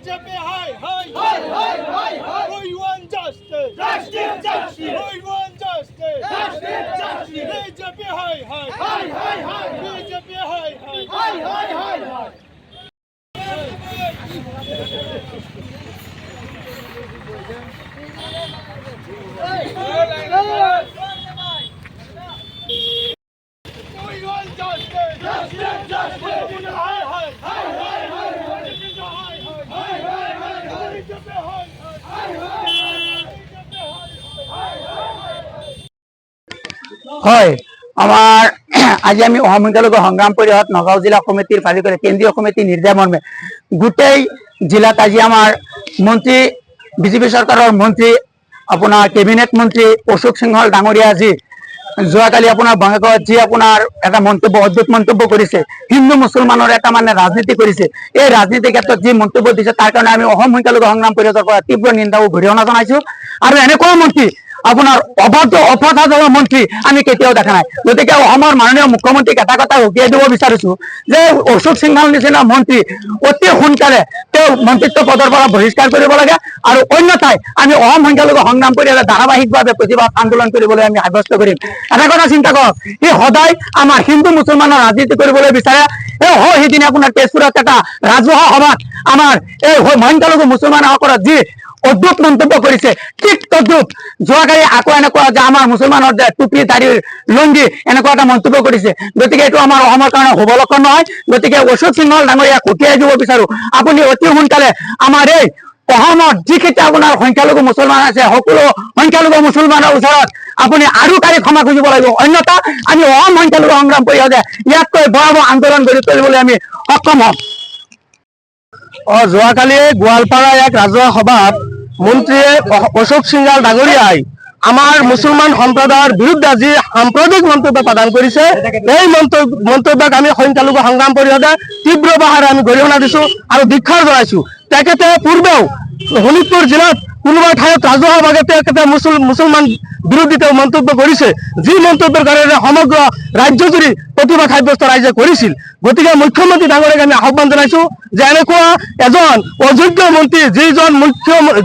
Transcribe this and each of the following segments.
BJP, hi, hi, hi, hi, hi, hi. We want justice. Justice, justice. We want justice. Justice, justice. BJP, hi, hi, hi, hi, hi. BJP, hi, hi, hi, hi, hi, hi. We want justice. Justice, justice. Hi, hi, hi, hi, hi. BJP, hi, hi, hi, hi, hi. BJP, hi, hi, hi, hi. হয় আমার আজি আমি অসমসংখ্যালঘু সংগ্রাম পরিষদ নগাঁও জিলা কমিটির ফালি করে কেন্দ্রীয় কমিটি নির্দেশ মর্মে গোটেই জিলাত আজি আমার মন্ত্রী বিজেপি সরকারের মন্ত্রী আপনার কেবিনেট মন্ত্রী অশোক সিংহল ডাঙরিয়া আজি যোৱাকালি আপোনাৰ বঙাইগাঁৱত যি আপোনাৰ এটা মন্তব্য অদ্ভুত মন্তব্য কৰিছে হিন্দু মুছলমানৰ এটা মানে ৰাজনীতি কৰিছে এই ৰাজনীতিৰ ক্ষেত্ৰত যি মন্তব্য দিছে তাৰ কাৰণে আমি অসম সংখ্যালঘু সংগ্ৰাম পৰিষদৰ পৰা তীব্ৰ নিন্দা আৰু গৰিহণা জনাইছো আৰু এনেকুৱা মন্ত্ৰী আপোনাৰ অপৰাধৰ মন্ত্ৰী আমি কেতিয়াও দেখা নাই গতিকে অসমৰ মাননীয় মুখ্যমন্ত্ৰীক এটা কথা উকিয়াই দিব বিচাৰিছো যে অশোক সিংহল নিচিনা মন্ত্ৰী অতি সোনকালে তেওঁ মন্ত্ৰিত্ব পদৰ পৰা বহিষ্কাৰ কৰিব লাগে আৰু অন্যথায় আমি অসম সংখ্যালঘু সংগ্ৰাম পৰিষদে ধাৰাবাহিকভাৱে প্ৰতিবাদ আন্দোলন কৰিবলৈ আমি সাব্যস্ত কৰিম এটা কথা চিন্তা কৰক ই সদায় আমাৰ হিন্দু মুছলমানৰ ৰাজনীতি কৰিবলৈ বিচাৰে এই হয় সেইদিনা আপোনাৰ তেজপুৰত এটা ৰাজহুৱা সভাত আমাৰ এই সংখ্যালঘু মুছলমানসকলৰ যি অদ্ভুত মন্তব্য কৰিছে ঠিক তদ্ভুত যোৱাকালি আকৌ এনেকুৱা যে আমাৰ মুছলমানৰ যে টুপি দাড়িৰ লুংগি এনেকুৱা এটা মন্তব্য কৰিছে গতিকে এইটো আমাৰ অসমৰ কাৰণে শুভ লক্ষণ নহয় গতিকে অশোক সিংহল ডাঙৰীয়াক উঠিয়াই দিব বিচাৰো আপুনি অতি সোনকালে আমাৰ এই অসমত যিকেইটা আপোনাৰ সংখ্যালঘু মুছলমান আছে সকলো সংখ্যালঘু মুছলমানৰ ওচৰত আপুনি আৰু কাৰি ক্ষমা খুজিব লাগিব অন্যথা আমি অসম সংখ্যালঘু সংগ্ৰাম পৰিষদে ইয়াতকৈ ভয়াৱহ আন্দোলন গঢ়ি তুলিবলৈ আমি সক্ষম হ'ম যোৱাকালি গোৱালপাৰা এক ৰাজহুৱা সভাত মন্ত্ৰীয়ে অশোক সিংহল ডাঙৰীয়াই আমাৰ মুছলমান সম্প্ৰদায়ৰ বিৰুদ্ধে যি সাম্প্ৰদায়িক মন্তব্য প্ৰদান কৰিছে এই মন্তব্যক আমি সংখ্যালঘু সংগ্ৰাম পৰিষদে তীব্ৰ ভাষাৰে আমি গৰিহণা দিছো আৰু ধিক্ষাৰ জনাইছো তেখেতে পূৰ্বেও শোণিতপুৰ জিলাত কোনোবা ঠাইত ৰাজহুৱাভাৱে তেখেতে মুছলমান বিৰোধী তেওঁ মন্তব্য কৰিছে যি মন্তব্যৰ কাৰণে সমগ্ৰ ৰাজ্যজুৰি প্ৰতিবাদ সাব্যস্ত ৰাইজে কৰিছিল গতিকে মুখ্যমন্ত্ৰী ডাঙৰীয়াক আমি আহ্বান জনাইছো যে এনেকুৱা এজন অযোগ্য মন্ত্ৰী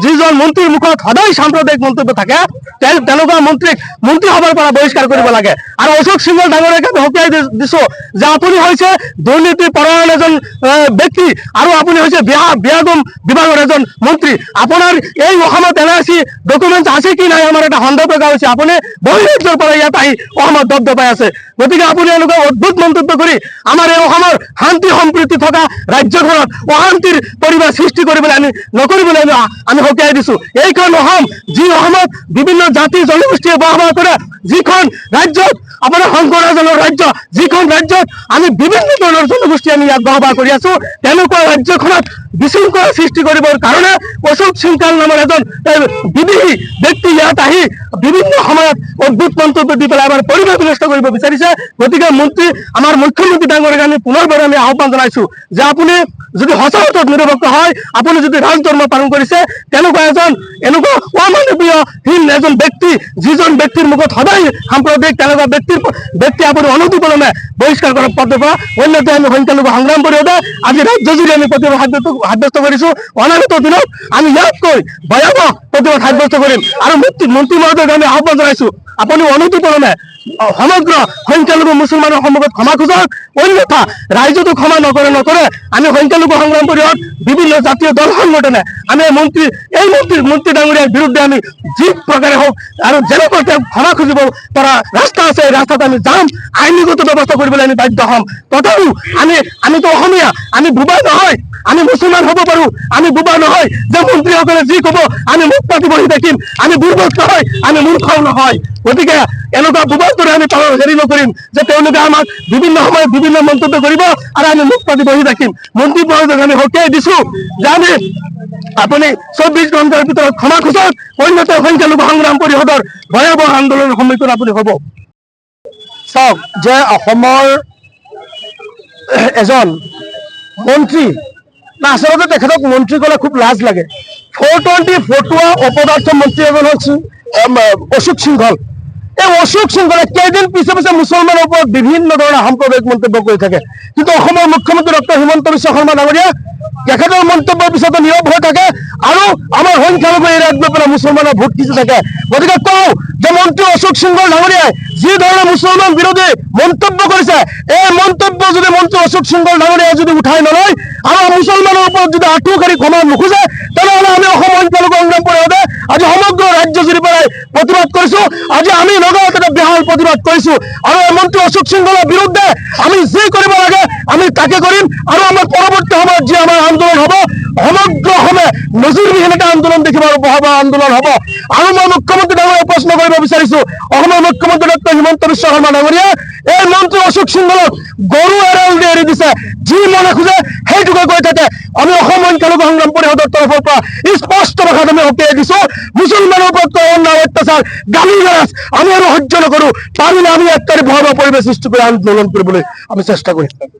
যিজন মন্ত্ৰীৰ মুখত সদায় সাম্প্ৰদায়িক মন্তব্য থাকে তেনেকুৱা মন্ত্ৰীক মন্ত্ৰীসভাৰ পৰা বহিষ্কাৰ কৰিব লাগে আৰু অশোক সিংহল ডাঙৰীয়াক আমি সকীয়াই দিছো যে আপুনি হৈছে দুৰ্নীতি পৰায়ণ এজন ব্যক্তি আৰু আপুনি হৈছে বিয়াগম বিভাগৰ এজন মন্ত্ৰী আপোনাৰ এই অসমত NRC ডকুমেণ্টছ আছে কি নাই আমাৰ এটা সন্দেহ প্ৰকাশ হৈছে আপুনি বহিৰাজ্যৰ পৰা ইয়াত আহি অসমত দপদপাই আছে গতিকে আপুনি এনেকুৱা অদ্ভুত মন্তব্য কৰি আমাৰ এই অসমৰ শান্তি সম্প্ৰীতি থকা ৰাজ্যখনত অশান্তিৰ পৰিৱেশ সৃষ্টি কৰিবলৈ নকৰিবলৈ আমি সকীয়াই দিছো এইখন অসম যি অসমত বিভিন্ন জাতি জনগোষ্ঠীয়ে বসবাস কৰে যিখন ৰাজ্যত আপোনাৰ শংকৰাজনৰ ৰাজ্য যিখন ৰাজ্যত আমি বিভিন্ন ধৰণৰ জনগোষ্ঠী আমি ইয়াত বসবাস কৰি আছো তেনেকুৱা ৰাজ্যখনত বিশৃংখলা সৃষ্টি কৰিবৰ কাৰণে অশোক সিংহল নামৰ এজন বিদেশী ব্যক্তি ইয়াত আহি বিভিন্ন সময়ত অদ্ভুত মন্তব্য দি পেলাই আমাৰ পৰিৱেশ বিনষ্ট কৰিব বিচাৰিছে গতিকে আমাৰ মুখ্যমন্ত্ৰী ডাঙৰীয়াক আমি পুনৰবাৰ আমি আহ্বান জনাইছো যে আপুনি যদি সঁচা অৰ্থত নিৰপেক্ষ হয় আপুনি যদি ৰাজধৰ্ম পালন কৰিছে তেনেকুৱা এনেকুৱা অমানৱীয়হীন এজন ব্যক্তি যিজন ব্যক্তিৰ মুখত সদায় সাম্প্ৰদায়িক তেনেকুৱা ব্যক্তি আপুনি অনতিপলমে বহিষ্কাৰ কৰাৰ পদৰ পৰা অন্যথা আমি সংখ্যালঘু সংগ্ৰাম পৰিষদে আজি ৰাজ্যজুৰি আমি প্ৰতিবাদ সাব্যস্ত কৰিছো অনাগত দিনত আমি ইয়াতকৈ ভয়াৱহ প্ৰতিবাদ সাব্যস্ত কৰিম আৰু মন্ত্ৰী মহোদয়ক আমি আহ্বান জনাইছো আপুনি অনতিপলমে সমগ্ৰ সংখ্যালঘু মুছলমানৰ সন্মুখত ক্ষমা খোজক অন্যথা ৰাইজতো ক্ষমা নকৰে আমি সংখ্যালঘু সংগ্ৰাম পৰিষদ বিভিন্ন জাতীয় দল সংগঠনে আমি মন্ত্ৰী ডাঙৰীয়াৰ বিৰুদ্ধে আমি যি প্ৰকাৰে হওক আৰু যেনেকৈ তেওঁক ক্ষমা খুজিব পৰা ৰাস্তা আছে এই ৰাস্তাত আমি যাম আইনীগত ব্যৱস্থা কৰিবলৈ আমি বাধ্য হ'ম তথাপিও আমিতো অসমীয়া আমি বুবা নহয় আমি মুছলমান হ'ব পাৰো আমি বুবা নহয় যে মন্ত্ৰীসকলে যি ক'ব আমি মুখ পাতি বহি থাকিম আমি দুৰ্বল নহয় আমি মূৰ্খও নহয় গতিকে এনেকুৱা বুবাৰ দৰে আমি হেৰি নকৰিম যে তেওঁলোকে আমাক বিভিন্ন সময়ত বিভিন্ন মন্তব্য কৰিব আৰু আমি মুখ পাতি বহি থাকিম মন্ত্ৰী মহোদয়ক আমি সকীয়াই দিছো যে আমি আপুনি 24 ঘণ্টাৰ ভিতৰত ক্ষমা খোজক অন্যথা সংখ্যালঘু সংগ্ৰাম পৰিষদৰ ভয়াৱহ আন্দোলনৰ সন্মুখীন আপুনি হ'ব চাওক যে অসমৰ এজন মন্ত্ৰী আচলতে তেখেতক মন্ত্ৰী ক'লে খুব লাজ লাগে 420 ফটুৱা অপদাৰ্থ মন্ত্ৰী এজন হৈছে অশোক সিংহল এই অশোক সিংহলে কেইদিন পিছে মুছলমানৰ ওপৰত বিভিন্ন ধৰণৰ সাম্প্ৰদায়িক মন্তব্য কৰি থাকে কিন্তু অসমৰ মুখ্যমন্ত্ৰী ডক্টৰ হিমন্ত বিশ্ব শৰ্মা ডাঙৰীয়া তেখেতৰ মন্তব্যৰ পিছতো নীৰৱ হৈ থাকে আৰু আমাৰ সংখ্যালঘু এৰিয়াত গৈ পেলাই মুছলমানৰ ভোট কিছু থাকে। গতিকে কওঁ যে মন্ত্ৰী অশোক সিংহল ডাঙৰীয়াই যি ধৰণে মুছলমান বিৰোধী মন্তব্য কৰিছে, এই মন্তব্য যদি মন্ত্ৰী অশোক সিংহল ডাঙৰীয়াই যদি উঠাই নলয় আৰু মুছলমানৰ ওপৰত যদি আঁঠু কাঢ়ি ক্ষমা নোখোজে, তেনেহ'লে আমি অসম সংখ্যালঘু সংগ্ৰাম পৰিষদে আজি সমগ্ৰ ৰাজ্যজুৰি পৰাই প্ৰতিবাদ কৰিছো। আজি আমি নগাঁৱত এটা বিশাল প্ৰতিবাদ কৰিছো আৰু এই মন্ত্ৰী অশোক সিংহলৰ বিৰুদ্ধে আমি যি কৰিব লাগে আমি তাকে কৰিম আৰু আমাৰ পৰৱৰ্তী সময়ত যি আমাৰ আন্দোলন হ'ব, সমগ্ৰ অসমে নজিৰবিহীন এটা আন্দোলন দেখিব আৰু বহাব আন্দোলন হ'ব। আৰু মই মুখ্যমন্ত্ৰী ডাঙৰীয়াক প্ৰশ্ন কৰিব বিচাৰিছো, অসমৰ মুখ্যমন্ত্ৰী ডক্টৰ হিমন্ত বিশ্ব শৰ্মা ডাঙৰীয়া এই মন্ত্ৰী অশোক সিংহলক গৰু এৰাল দি এৰি দিছে, যি মনে খোজে সেইটোকে কৈ থাকে। আমি অসম সংখ্যালঘু সংগ্ৰাম পৰিষদৰ তৰফৰ পৰা স্পষ্ট ভাষাত আমি সকীয়াই দিছো, মুছলমানৰ ওপৰত অন্যায় অত্যাচাৰ গালি গালাজ আমি আৰু সহ্য নকৰো। পাৰিলে আমি 1 তাৰিখ ভয়াৱহ পৰিৱেশ সৃষ্টি কৰি আন্দোলন কৰিবলৈ আমি চেষ্টা কৰিম।